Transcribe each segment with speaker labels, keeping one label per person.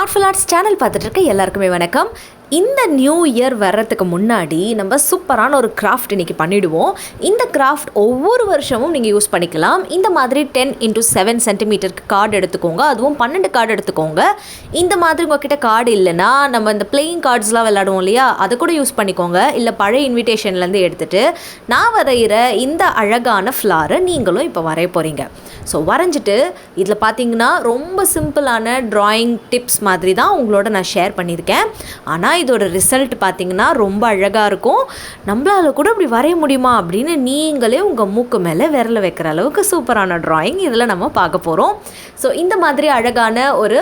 Speaker 1: Artful Arts channel பார்த்துட்டு இருக்க எல்லாருக்குமே வணக்கம். இந்த நியூ இயர் வர்றதுக்கு முன்னாடி நம்ம சூப்பரான ஒரு கிராஃப்ட் இன்றைக்கி பண்ணிவிடுவோம். இந்த கிராஃப்ட் ஒவ்வொரு வருஷமும் நீங்கள் யூஸ் பண்ணிக்கலாம். இந்த மாதிரி 10x7 சென்டிமீட்டருக்கு கார்டு எடுத்துக்கோங்க, அதுவும் 12 கார்டு எடுத்துக்கோங்க. இந்த மாதிரி உங்கள்கிட்ட கார்டு இல்லைன்னா நம்ம இந்த பிளேயிங் கார்ட்ஸ்லாம் விளையாடுவோம் இல்லையா, அதை கூட யூஸ் பண்ணிக்கோங்க. இல்லை பழைய இன்விடேஷன்லேருந்து எடுத்துகிட்டு நான் வரைகிற இந்த அழகான ஃப்ளாரை நீங்களும் இப்போ வரைய போகிறீங்க. ஸோ வரைஞ்சிட்டு இதில் பார்த்தீங்கன்னா ரொம்ப சிம்பிளான ட்ராயிங் டிப்ஸ் மாதிரி தான் உங்களோட நான் ஷேர் பண்ணியிருக்கேன். ஆனால் இதோட ரிசல்ட் பார்த்திங்கன்னா ரொம்ப அழகாக இருக்கும். நம்மளால் கூட இப்படி வரைய முடியுமா அப்படின்னு நீங்களே உங்கள் மூக்கு மேலே விரல வைக்கிற அளவுக்கு சூப்பரான ட்ராயிங் இதில் நம்ம பார்க்க போகிறோம். ஸோ இந்த மாதிரி அழகான ஒரு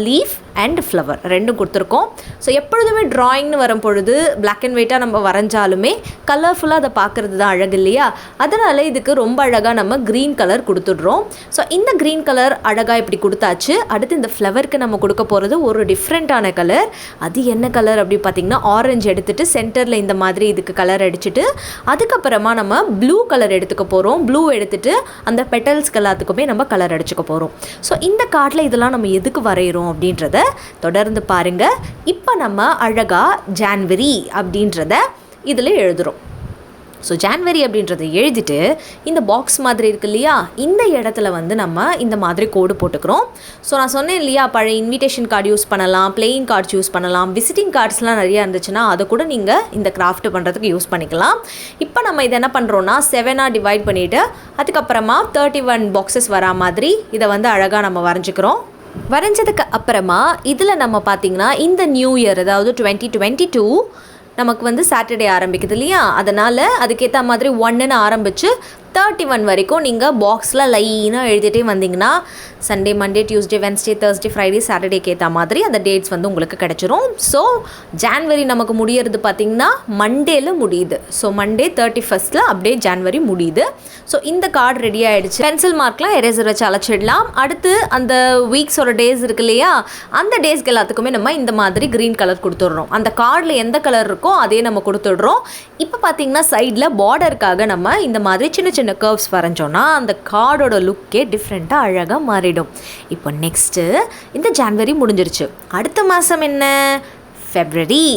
Speaker 1: லீஃப் அண்ட் ஃப்ளவர் ரெண்டும் கொடுத்துருக்கோம். ஸோ எப்பொழுதுமே ட்ராயிங்னு வரும் பொழுது பிளாக் அண்ட் ஒயிட்டாக நம்ம வரைஞ்சாலுமே கலர்ஃபுல்லாக அதை பார்க்குறது தான் அழகு இல்லையா? அதனால் இதுக்கு ரொம்ப அழகாக நம்ம க்ரீன் கலர் கொடுத்துட்றோம். ஸோ இந்த க்ரீன் கலர் அழகாக இப்படி கொடுத்தாச்சு. அடுத்து இந்த ஃப்ளவருக்கு நம்ம கொடுக்க போகிறது ஒரு டிஃப்ரெண்ட்டான கலர். அது என்ன கலர் அப்படி பார்த்திங்கன்னா ஆரஞ்சு எடுத்துகிட்டு சென்டரில் இந்த மாதிரி இதுக்கு கலர் அடிச்சுட்டு அதுக்கப்புறமா நம்ம ப்ளூ கலர் எடுத்துக்க போகிறோம். ப்ளூ எடுத்துகிட்டு அந்த பெட்டல்ஸ்க்கு எல்லாத்துக்குமே நம்ம கலர் அடிச்சுக்க போகிறோம். ஸோ இந்த கார்டில் இதெல்லாம் நம்ம எதுக்கு வரைகிறோம் அப்படின்றத தொடர்ந்து பாருங்க. இப்போ நம்ம அழகா ஜான்வரி அப்படின்றத இதில் எழுதுகிறோம். ஸோ ஜான்வரி அப்படின்றத எழுதிட்டு இந்த பாக்ஸ் மாதிரி இருக்கு இல்லையா, இந்த இடத்துல வந்து நம்ம இந்த மாதிரி கோடு போட்டுக்கிறோம். ஸோ நான் சொன்னேன் இல்லையா, பழைய இன்விடேஷன் கார்டு யூஸ் பண்ணலாம், பிளேயிங் கார்ட்ஸ் யூஸ் பண்ணலாம், விசிட்டிங் கார்ட்ஸ்லாம் நிறையா இருந்துச்சுன்னா அதை கூட நீங்கள் இந்த கிராஃப்ட் பண்ணுறதுக்கு யூஸ் பண்ணிக்கலாம். இப்போ நம்ம இதை என்ன பண்ணுறோன்னா 7ஆக டிவைட் பண்ணிவிட்டு அதுக்கப்புறமா 31 பாக்ஸஸ் வரா மாதிரி இதை வந்து அழகாக நம்ம வரைஞ்சிக்கிறோம். வரைஞ்சதுக்கு அப்புறமா இதில் நம்ம பார்த்திங்கன்னா இந்த நியூ இயர் அதாவது 2022 நமக்கு வந்து சாட்டர்டே ஆரம்பிக்குது இல்லையா, அதனால் அதுக்கேற்ற மாதிரி 1ன்னு ஆரம்பித்து 31 வரைக்கும் நீங்கள் பாக்ஸில் லைனாக எழுதிட்டே வந்தீங்கன்னா Sunday, Monday, Tuesday, Wednesday, Thursday, Friday, சாட்டர்டேக்கு ஏற்ற மாதிரி அந்த டேட்ஸ் வந்து உங்களுக்கு கிடச்சிரும். ஸோ ஜான்வரி நமக்கு முடியறது பார்த்திங்கன்னா மண்டேல முடியுது. ஸோ மண்டே 31 அப்படியே ஜான்வரி முடியுது. ஸோ இந்த கார்டு ரெடி ஆகிடுச்சு. பென்சில் மார்க்லாம் எரேசர் வச்சு அழைச்சிடலாம். அடுத்து அந்த வீக்ஸோட டேஸ் இருக்கு இல்லையா, அந்த டேஸ்க்கு எல்லாத்துக்குமே நம்ம இந்த மாதிரி க்ரீன் கலர் கொடுத்துட்றோம். அந்த கார்டில் எந்த கலர் இருக்கோ அதே நம்ம கொடுத்துட்றோம். இப்போ பார்த்திங்கன்னா சைடில் பார்டருக்காக நம்ம இந்த மாதிரி சின்ன சின்ன கர்வ்ஸ் வரைஞ்சோன்னா அந்த கார்டோட லுக்கே டிஃப்ரெண்ட்டாக அழகாக மாறிடும். இப்போ நெக்ஸ்ட்டு இந்த ஜான்வரி முடிஞ்சிருச்சு. அடுத்த மாதம் என்ன? ஃபெப்ரவரி.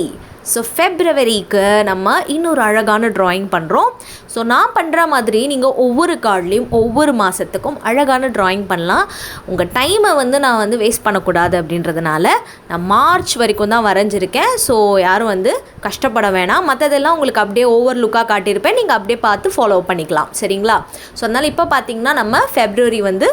Speaker 1: ஸோ ஃபெப்ரவரிக்கு நம்ம இன்னொரு அழகான ட்ராயிங் பண்ணுறோம். ஸோ நான் பண்ணுற மாதிரி நீங்கள் ஒவ்வொரு கார்ட்லேயும் ஒவ்வொரு மாதத்துக்கும் அழகான ட்ராயிங் பண்ணலாம். உங்கள் டைமை வந்து நான் வந்து வேஸ்ட் பண்ணக்கூடாது அப்படின்றதுனால நான் மார்ச் வரைக்கும் தான் வரைஞ்சிருக்கேன். ஸோ யாரும் வந்து கஷ்டப்பட வேணாம். மற்றதெல்லாம் உங்களுக்கு அப்படியே ஓவர் லுக்காக காட்டியிருப்பேன், நீங்கள் அப்படியே பார்த்து ஃபாலோ பண்ணிக்கலாம். சரிங்களா? ஸோ அதனால் இப்போ பார்த்திங்கன்னா நம்ம ஃபெப்ரவரி வந்து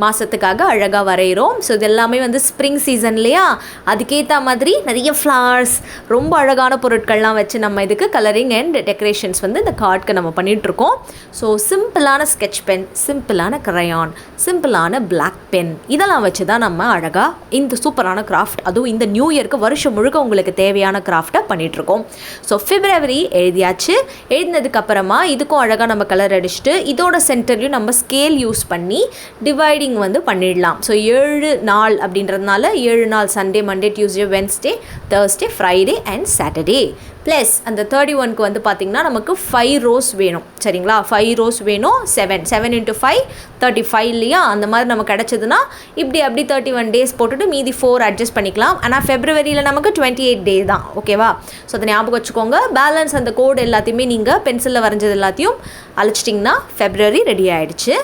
Speaker 1: மாதத்துக்காக அழகாக வரைகிறோம். ஸோ இது எல்லாமே வந்து ஸ்ப்ரிங் சீசன் இல்லையா, அதுக்கேற்ற மாதிரி நிறைய ஃப்ளவர்ஸ் ரொம்ப அழகான பொருட்கள்லாம் வச்சு நம்ம இதுக்கு கலரிங் அண்ட் டெக்கரேஷன்ஸ் வந்து இந்த கார்டுக்கு நம்ம பண்ணிகிட்ருக்கோம். ஸோ சிம்பிளான ஸ்கெட்ச் பென், சிம்பிளான கிரையான், சிம்பிளான பிளாக் பென் இதெல்லாம் வச்சு தான் நம்ம அழகாக இந்த சூப்பரான கிராஃப்ட், அதுவும் இந்த நியூ இயர்க்கு வருஷம் முழுக்க உங்களுக்கு தேவையான கிராஃப்டை பண்ணிகிட்ருக்கோம். ஸோ ஃபெப்ரவரி எழுதியாச்சு. எழுதினதுக்கப்புறமா இதுக்கும் அழகாக நம்ம கலர் அடிச்சுட்டு இதோட சென்டர்லையும் நம்ம ஸ்கேல் யூஸ் பண்ணி டிவைடிங் வந்து பண்ணிடலாம். ஸோ 7 நாள் அப்படின்றதுனால 7 நாள் Sunday, Monday, Tuesday, Wednesday, Thursday, Friday and Saturday. Plus அந்த 31க்கு வந்து பார்த்திங்கன்னா நமக்கு 5 ரோஸ் வேணும். சரிங்களா? 5 ரோஸ் வேணும். 7 × 5 35 இல்லையா, அந்த மாதிரி நமக்கு கிடச்சதுன்னா இப்படி அப்படி 31 டேஸ் போட்டுட்டு மீதி 4 அட்ஜஸ்ட் பண்ணிக்கலாம். ஆனால் ஃபெப்ரவரியில் நமக்கு 28 டே தான். ஓகேவா? ஸோ அதை ஞாபகம் வச்சுக்கோங்க. பேலன்ஸ் அந்த கோடு எல்லாத்தையுமே நீங்கள் பென்சிலில் வரைஞ்சது எல்லாத்தையும் அழிச்சிட்டிங்கன்னா ஃபெப்ரவரி ரெடி ஆகிடுச்சு.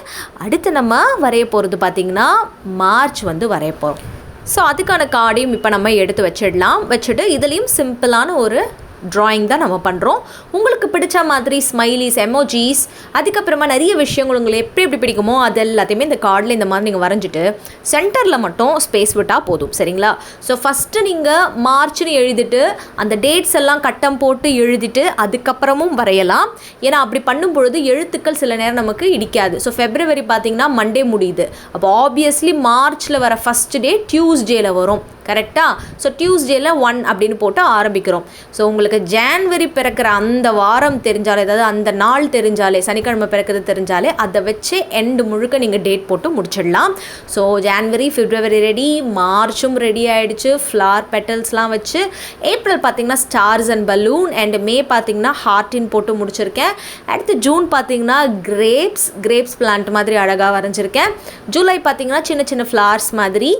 Speaker 1: அடுத்து நம்ம வரைய போகிறது பார்த்திங்கன்னா மார்ச் வந்து வரைய போகிறோம். ஸோ அதுக்கான கார்டையும் இப்போ நம்ம எடுத்து வச்சுட்டு இதுலேயும் சிம்பிளான ஒரு ட்ராயிங் தான் நம்ம பண்ணுறோம். உங்களுக்கு பிடிச்ச மாதிரி ஸ்மைலிஸ், எமோஜிஸ், அதுக்கப்புறமா நிறைய விஷயங்கள் உங்களுக்கு எப்படி பிடிக்குமோ அது எல்லாத்தையுமே இந்த கார்டில் இந்த மாதிரி நீங்கள் வரைஞ்சிட்டு சென்டரில் மட்டும் ஸ்பேஸ் விட்டால் போதும். சரிங்களா? ஸோ ஃபஸ்ட்டு நீங்கள் மார்ச்னு எழுதிட்டு அந்த டேட்ஸ் எல்லாம் கட்டம் போட்டு எழுதிட்டு அதுக்கப்புறமும் வரையலாம். ஏன்னா அப்படி பண்ணும் பொழுது எழுத்துக்கள் சில நேரம் நமக்கு இடிக்காது. ஸோ ஃபெப்ரவரி பார்த்திங்கன்னா மண்டே முடியுது. அப்போ ஆப்வியஸ்லி மார்ச்சில் வர ஃபஸ்ட் டே டியூஸ்டேயில் வரும். கரெக்டாக? ஸோ டியூஸ்டேயில் 1 அப்படின்னு போட்டு ஆரம்பிக்கிறோம். ஸோ உங்களுக்கு ஜான்வரி பிறக்கிற அந்த வாரம் தெரிஞ்சாலே, அதாவது அந்த நாள் தெரிஞ்சாலே, சனிக்கிழமை பிறக்கிறது தெரிஞ்சாலே அதை வச்சு எண்டு முழுக்க நீங்கள் டேட் போட்டு முடிச்சிடலாம். ஸோ ஜான்வரி, பிப்ரவரி ரெடி, மார்ச்சும் ரெடி ஆகிடுச்சு. ஃப்ளவர் பெட்டல்ஸ்லாம் வச்சு ஏப்ரல் பார்த்திங்கன்னா ஸ்டார்ஸ் அண்ட் பலூன், அண்ட் மே பார்த்திங்கன்னா ஹார்ட்டின் போட்டு முடிச்சிருக்கேன். அடுத்து ஜூன் பார்த்திங்கன்னா கிரேப்ஸ் பிளான்ட் மாதிரி அழகாக வரைஞ்சிருக்கேன். ஜூலை பார்த்திங்கன்னா சின்ன சின்ன ஃப்ளவர்ஸ் மாதிரி.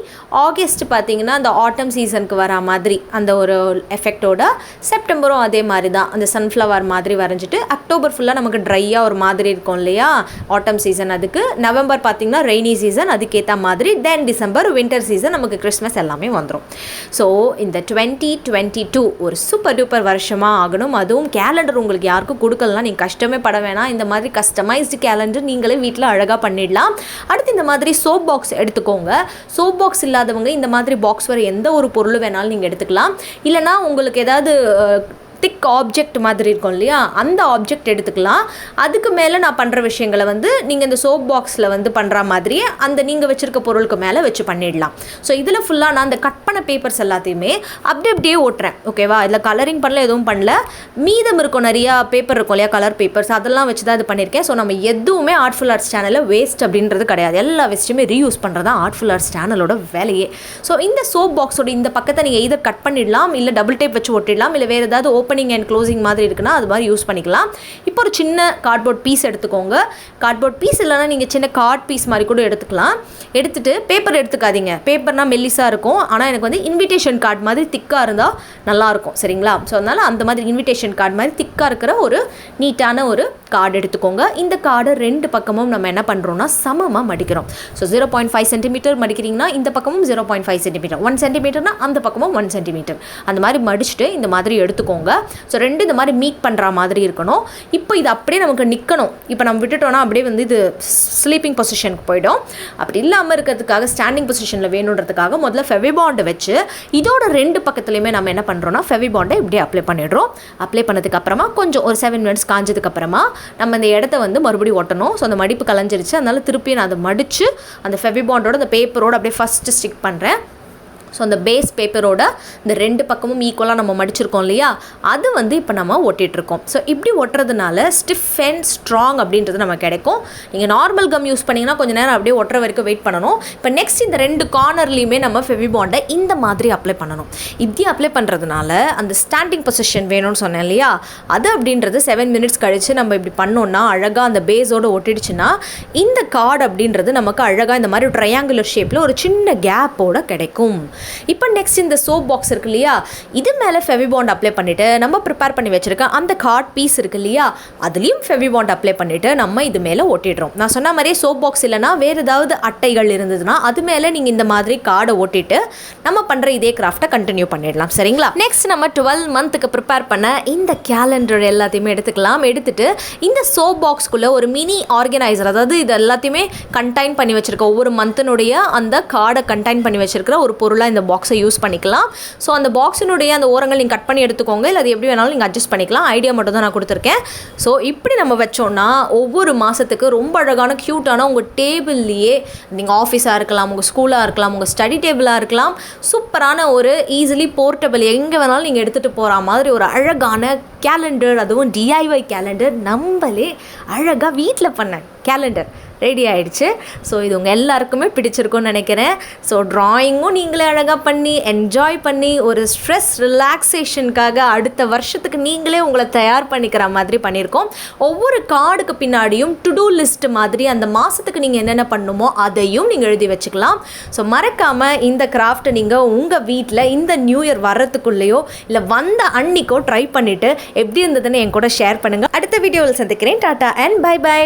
Speaker 1: ஆகஸ்ட் பார்த்திங்கன்னா அந்த ஆட்டம் சீசனுக்கு வர மாதிரி அந்த ஒரு எஃபெக்டோட செப்டம்பரும் அதே மாதிரி தான் அந்த சன்ஃப்ளவர் மாதிரி வரைஞ்சிட்டு அக்டோபர் ஃபுல்லாக நமக்கு ட்ரையாக ஒரு மாதிரி இருக்கும் இல்லையா ஆட்டம் சீசன். அதுக்கு நவம்பர் பார்த்திங்கன்னா ரெய்னி சீசன், அதுக்கேற்ற மாதிரி. தென் டிசம்பர் வின்டர் சீசன், நமக்கு கிறிஸ்மஸ் எல்லாமே வந்துடும். ஸோ இந்த 2022 ஒரு சூப்பர் டூப்பர் வருஷமாக ஆகணும். அதுவும் கேலண்டர் உங்களுக்கு யாருக்கும் கொடுக்கலாம், நீங்கள் கஷ்டமே பட வேணாம். இந்த மாதிரி கஸ்டமைஸ்டு கேலண்டர் நீங்களே வீட்டில் அழகாக பண்ணிடலாம். அடுத்து இந்த மாதிரி சோப் பாக்ஸ் எடுத்துக்கோங்க. சோப் பாக்ஸ் இல்லாதவங்க இந்த மாதிரி பாக்ஸ் வர எந்த ஒரு பொருள் வேணாலும் நீங்கள் எடுத்துக்கலாம். இல்லைனா உங்களுக்கு ஏதாவது திக் ஆப்ஜெக்ட் மாதிரி இருக்கும் இல்லையா, அந்த ஆப்ஜெக்ட் எடுத்துக்கலாம். அதுக்கு மேலே நான் பண்ணுற விஷயங்களை வந்து நீங்கள் இந்த சோப் பாக்ஸில் வந்து பண்ணுற மாதிரியே அந்த நீங்கள் வச்சுருக்க பொருளுக்கு மேலே வச்சு பண்ணிடலாம். ஸோ இதில் ஃபுல்லாக நான் அந்த கட் பண்ண பேப்பர்ஸ் எல்லாத்தையுமே அப்படியே ஓட்டுறேன். ஓகேவா, இதில் கலரிங் பண்ணல, எதுவும் பண்ணல. மீதம் இருக்கும் நிறையா பேப்பர் இருக்கும் இல்லையா, கலர் பேப்பர்ஸ், அதெல்லாம் வச்சு தான் இது பண்ணியிருக்கேன். ஸோ நம்ம எதுவுமே ஆர்ட்ஃபுல் ஆர்ட்ஸ் சேனலில் வேஸ்ட் அப்படின்றது கிடையாது. எல்லா வேஸ்ட்டுமே ரீயூஸ் பண்ணுறது தான் ஆர்ட்ஃபுல் ஆர்ட்ஸ் சேனலோட வேலையே. ஸோ இந்த சோப் பாக்ஸோட இந்த பக்கத்தை நீங்கள் இதை கட் பண்ணிடலாம், இல்லை டபுள் டேப் வச்சு ஒட்டிடலாம், இல்லை வேறு ஏதாவது ஓப்பனிங் அண்ட் க்ளோசிங் மாதிரி இருக்குன்னா அது மாதிரி யூஸ் பண்ணிக்கலாம். இப்போ ஒரு சின்ன கார்ட்போர்ட் பீஸ் எடுத்துக்கோங்க. கார்ட்போர்ட் பீஸ் இல்லைனா நீங்கள் சின்ன கார்ட் பீஸ் மாதிரி கூட எடுத்துக்கலாம். எடுத்துகிட்டு பேப்பர் எடுத்துக்காதீங்க, பேப்பர்னால் மெல்லிஸாக இருக்கும். ஆனால் எனக்கு வந்து இன்விடேஷன் கார்டு மாதிரி திக்காக இருந்தால் நல்லாயிருக்கும், சரிங்களா? ஸோ அதனால் அந்த மாதிரி இன்விடேஷன் கார்டு மாதிரி திக்காக இருக்கிற ஒரு நீட்டான ஒரு கார்டு எடுத்துக்கோங்க. இந்த கார்டை ரெண்டு பக்கமும் நம்ம என்ன பண்ணுறோம்னா சமமாக மடிக்கிறோம். ஸோ 0.5 சென்டிமீட்டர் மடிக்கிறீங்கன்னா இந்த பக்கமும் 0.5 சென்டிமீட்டர், 1 சென்டிமீட்டர்னா அந்த பக்கமும் 1 சென்டிமீட்டர், அந்த மாதிரி மடிச்சுட்டு இந்த மாதிரி எடுத்துக்கோங்க. ஸோ ரெண்டு இந்த மாதிரி மீட் பண்ணுற மாதிரி இருக்கணும். இப்போ இது அப்படியே நமக்கு நிற்கணும். இப்போ நம்ம விட்டுட்டோன்னா அப்படியே வந்து இது ஸ்லீப்பிங் பொசிஷனுக்கு போயிடும். அப்படி இல்லாமல் இருக்கிறதுக்காக ஸ்டாண்டிங் பொசிஷனில் வேணுன்றதுக்காக முதல்ல ஃபெவிபாண்டை வச்சு இதோட ரெண்டு பக்கத்துலையுமே நம்ம என்ன பண்ணுறோன்னா ஃபெவிபாண்டை இப்படியே அப்ளை பண்ணிடுறோம். அப்ளை பண்ணதுக்கு அப்புறமா கொஞ்சம் ஒரு 7 மினிட்ஸ் காஞ்சதுக்கு அப்புறமா நம்ம இந்த இடத்த வந்து மறுபடியும் ஒட்டணும். ஸோ அந்த மடிப்பு கலைஞ்சிருச்சு, அதனால திருப்பி நான் அதை மடித்து அந்த ஃபெவிபாண்டோட அந்த பேப்பரோட அப்படியே ஃபஸ்ட்டு ஸ்டிக் பண்ணுறேன். ஸோ அந்த பேஸ் பேப்பரோட இந்த ரெண்டு பக்கமும் ஈக்குவலாக நம்ம மடிச்சிருக்கோம் இல்லையா, அது வந்து இப்போ நம்ம ஒட்டிகிட்ருக்கோம். ஸோ இப்படி ஒட்டுறதுனால ஸ்டிஃப் அண்ட் ஸ்ட்ராங் அப்படின்றது நம்ம கிடைக்கும். நீங்கள் நார்மல் கம் யூஸ் பண்ணிங்கன்னா கொஞ்சம் நேரம் அப்படியே ஒட்டுற வரைக்கும் வெயிட் பண்ணணும். இப்போ நெக்ஸ்ட் இந்த ரெண்டு கார்னர்லேயுமே நம்ம ஃபெவிபாண்டை இந்த மாதிரி அப்ளை பண்ணணும். இப்படி அப்ளை பண்ணுறதுனால அந்த ஸ்டாண்டிங் பொசிஷன் வேணும்னு சொன்னேன் இல்லையா, அது அப்படின்றது 7 மினிட்ஸ் கழித்து நம்ம இப்படி பண்ணோன்னா அழகாக அந்த பேஸோடு ஒட்டிடுச்சுன்னா இந்த கார்டு அப்படின்றது நமக்கு அழகாக இந்த மாதிரி ட்ரையாங்குலர் ஷேப்பில் ஒரு சின்ன கேப்போட கிடைக்கும். இப்போ நெக்ஸ்ட் இந்த சோப் பாக்ஸ் இருக்கு இல்லையா, இது மேலே ஃபெவிபாண்ட் அப்ளை பண்ணிவிட்டு நம்ம ப்ரிப்பேர் பண்ணி வச்சுருக்க அந்த கார்ட் பீஸ் இருக்கு இல்லையா, அதுலேயும் ஃபெவிபாண்ட் அப்ளை பண்ணிவிட்டு நம்ம இது மேலே ஒட்டிடுறோம். நான் சொன்ன மாதிரியே சோப் பாக்ஸ் இல்லைனா வேறு ஏதாவது அட்டைகள் இருந்ததுன்னா அது மேலே நீங்கள் இந்த மாதிரி கார்டை ஒட்டிட்டு நம்ம பண்ணுற இதே கிராஃப்டை கண்டினியூ பண்ணிடலாம், சரிங்களா? நெக்ஸ்ட் நம்ம 12 மந்த்துக்கு ப்ரிப்பேர் பண்ண இந்த கேலண்டர் எல்லாத்தையுமே எடுத்துக்கலாம். எடுத்துகிட்டு இந்த சோப் பாக்ஸ்க்குள்ளே ஒரு மினி ஆர்கனைசர், அதாவது இது எல்லாத்தையுமே கண்டைன் பண்ணி வச்சுருக்க ஒவ்வொரு மந்த்தினுடைய அந்த கார்டை கண்டைன் பண்ணி வச்சுருக்கிற ஒரு பொருளாக இந்த பாக்ஸை யூஸ் பண்ணிக்கலாம். ஸோ அந்த பாக்ஸினுடைய அந்த ஓரங்கள் நீங்கள் கட் பண்ணி எடுத்துக்கோங்க, இல்லை அது எப்படி வேணாலும் நீங்கள் அட்ஜஸ்ட் பண்ணிக்கலாம். ஐடியா மட்டும் தான் நான் கொடுத்துருக்கேன். ஸோ இப்படி நம்ம வச்சோன்னா ஒவ்வொரு மாதத்துக்கு ரொம்ப அழகான க்யூட்டான உங்கள் டேபிள்லேயே, நீங்கள் ஆஃபீஸாக இருக்கலாம், உங்கள் ஸ்கூலாக இருக்கலாம், உங்கள் ஸ்டடி டேபிளாக இருக்கலாம், சூப்பரான ஒரு ஈஸிலி போர்ட்டபிள் எங்கே வேணாலும் நீங்கள் எடுத்துகிட்டு போகிற மாதிரி ஒரு அழகான கேலண்டர், அதுவும் DIY கேலண்டர், நம்மளே அழகாக வீட்டில் பண்ண கேலண்டர் ரெடி ஆகிடுச்சு. ஸோ இது உங்கள் எல்லாருக்குமே பிடிச்சிருக்கும்னு நினைக்கிறேன். ஸோ ட்ராயிங்கும் நீங்களே அழகாக பண்ணி என்ஜாய் பண்ணி ஒரு ஸ்ட்ரெஸ் ரிலாக்ஸேஷனுக்காக அடுத்த வருஷத்துக்கு நீங்களே உங்களை தயார் பண்ணிக்கிற மாதிரி பண்ணியிருக்கோம். ஒவ்வொரு கார்டுக்கு பின்னாடியும் டு டூ லிஸ்ட் மாதிரி அந்த மாதத்துக்கு நீங்கள் என்னென்ன பண்ணணுமோ அதையும் நீங்கள் எழுதி வச்சுக்கலாம். ஸோ மறக்காமல் இந்த கிராஃப்ட்டை நீங்கள் உங்கள் வீட்டில் இந்த நியூ இயர் வர்றதுக்குள்ளேயோ இல்லை வந்த அன்னைக்கோ ட்ரை பண்ணிவிட்டு எப்படி இருந்ததுன்னு என் கூட ஷேர் பண்ணுங்கள். அடுத்த வீடியோவில் சந்திக்கிறேன். Tata and bye by.